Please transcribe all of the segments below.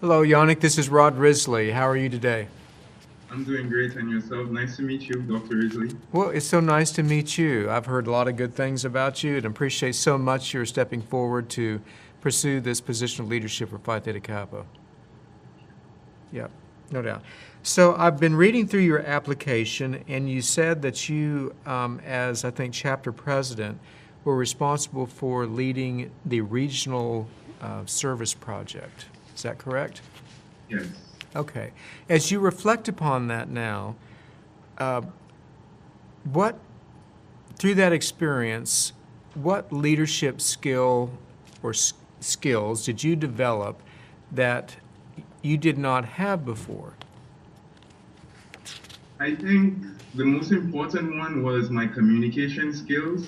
Hello, Yanik. This is Rod Risley. How are you today? I'm doing great, and yourself? Nice to meet you, Dr. Risley. Well, it's so nice to meet you. I've heard a lot of good things about you and appreciate so much you're stepping forward to pursue this position of leadership for Phi Theta Kappa. Yeah, no doubt. So I've been reading through your application, and you said that you, as I think chapter president, were responsible for leading the regional service project. Is that correct? Yes. Okay. As you reflect upon that now, what, through that experience, what leadership skill or skills did you develop that you did not have before? I think the most important one was my communication skills,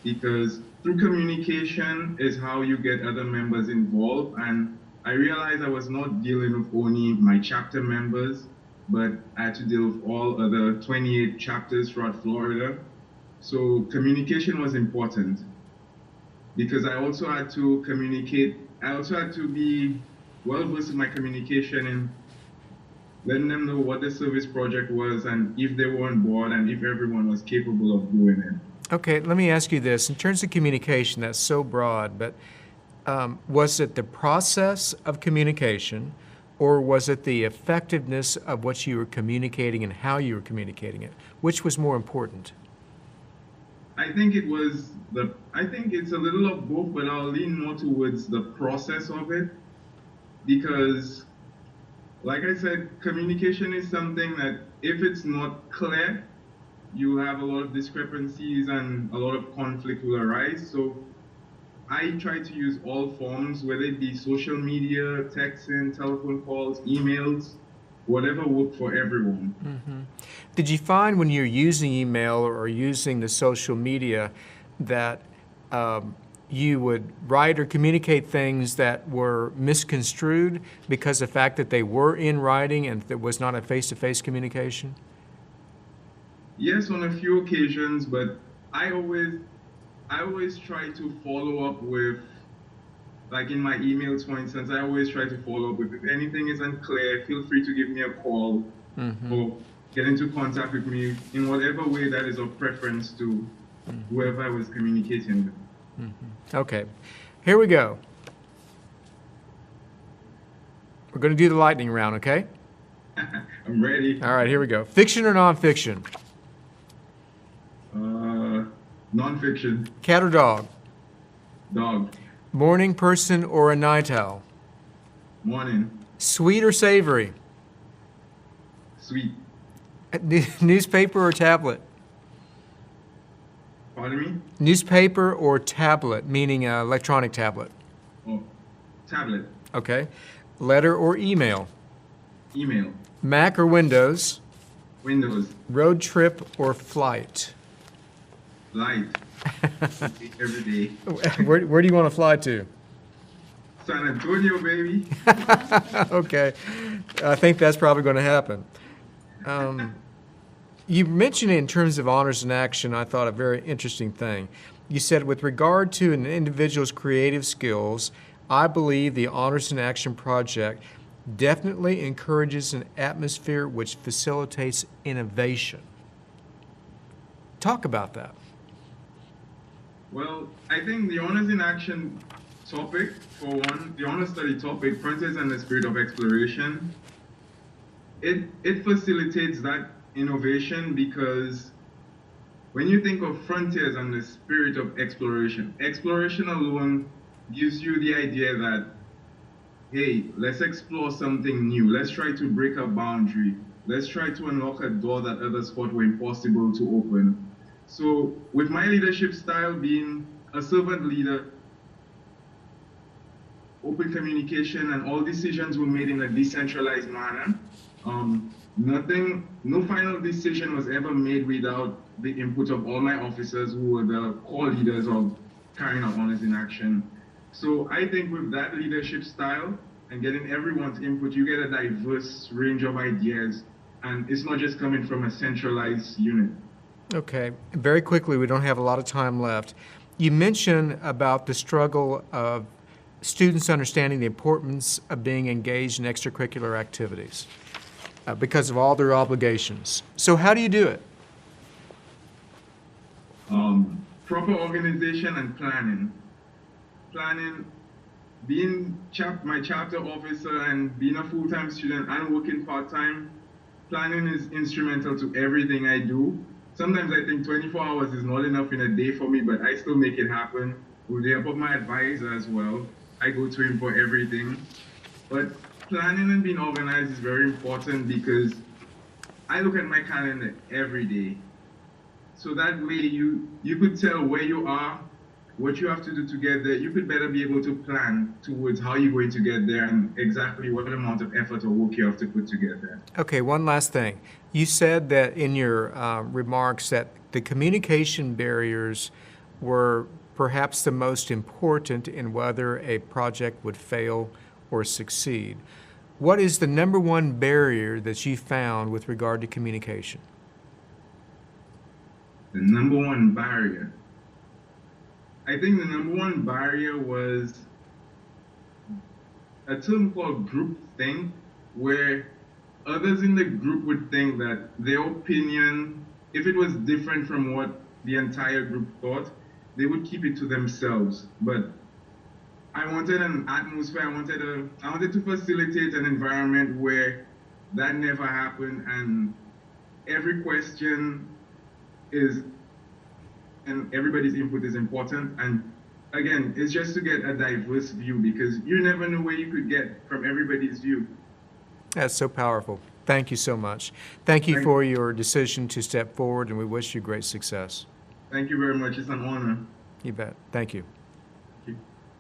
because through communication is how you get other members involved. And I realized I was not dealing with only my chapter members, but I had to deal with all other 28 chapters throughout Florida. So communication was important, because I also had to communicate. I also had to be well versed in my communication and letting them know what the service project was and if they were on board and if everyone was capable of doing it. Okay, let me ask you this. In terms of communication, that's so broad, but was it the process of communication, or was it the effectiveness of what you were communicating and how you were communicating it? Which was more important? I think it's a little of both, but I'll lean more towards the process of it, because like I said, communication is something that if it's not clear, you have a lot of discrepancies and a lot of conflict will arise. So I try to use all forms, whether it be social media, texting, telephone calls, emails, whatever works for everyone. Mm-hmm. Did you find when you're using email or using the social media that you would write or communicate things that were misconstrued because of the fact that they were in writing and there was not a face-to-face communication? Yes, on a few occasions, but I always try to follow up with, like in my emails, for instance, I always try to follow up with, if anything isn't clear, feel free to give me a call or get into contact with me in whatever way that is of preference to whoever I was communicating with. Okay, here we go. We're going to do the lightning round, okay? I'm ready. All right, here we go. Fiction or nonfiction? Nonfiction. Cat or dog? Dog. Morning person or a night owl? Morning. Sweet or savory? Sweet. Newspaper or tablet? Pardon me? Newspaper or tablet, meaning electronic tablet? Oh, tablet. Okay. Letter or email? Email. Mac or Windows? Windows. Road trip or flight? Flight. Every day. Where do you want to fly to? San Antonio, baby. Okay. I think that's probably going to happen. You mentioned in terms of honors in action, I thought a very interesting thing. You said, with regard to an individual's creative skills, I believe the Honors in Action project definitely encourages an atmosphere which facilitates innovation. Talk about that. Well, I think the Honors in Action topic, for one, the honor study topic, Frontiers and the Spirit of Exploration, it facilitates that innovation, because when you think of frontiers and the spirit of exploration, exploration alone gives you the idea that, hey, let's explore something new. Let's try to break a boundary. Let's try to unlock a door that others thought were impossible to open. So with my leadership style being a servant leader, open communication, and all decisions were made in a decentralized manner, no final decision was ever made without the input of all my officers, who were the core leaders of carrying out Honors in Action. So I think with that leadership style and getting everyone's input, you get a diverse range of ideas, and it's not just coming from a centralized unit. Okay, very quickly, we don't have a lot of time left. You mentioned about the struggle of students understanding the importance of being engaged in extracurricular activities because of all their obligations. So how do you do it? Proper organization and planning. Being my chapter officer and being a full-time student and working part-time, planning is instrumental to everything I do. Sometimes I think 24 hours is not enough in a day for me, but I still make it happen with the help of my advisor as well. I go to him for everything. But planning and being organized is very important because I look at my calendar every day. So that way you could tell where you are, what you have to do to get there. You could better be able to plan towards how you're going to get there and exactly what amount of effort or work you have to put to get there. Okay, one last thing. You said that in your remarks that the communication barriers were perhaps the most important in whether a project would fail or succeed. What is the number one barrier that you found with regard to communication? The number one barrier. I think the number one barrier was a term called groupthink, where others in the group would think that their opinion, if it was different from what the entire group thought, they would keep it to themselves. But I wanted an atmosphere, I wanted to facilitate an environment where that never happened, and every question and everybody's input is important. And again, it's just to get a diverse view because you never know where you could get from everybody's view. That's so powerful. Thank you so much. Thank you for your decision to step forward, and we wish you great success. Thank you very much. It's an honor. You bet. Thank you. Thank you.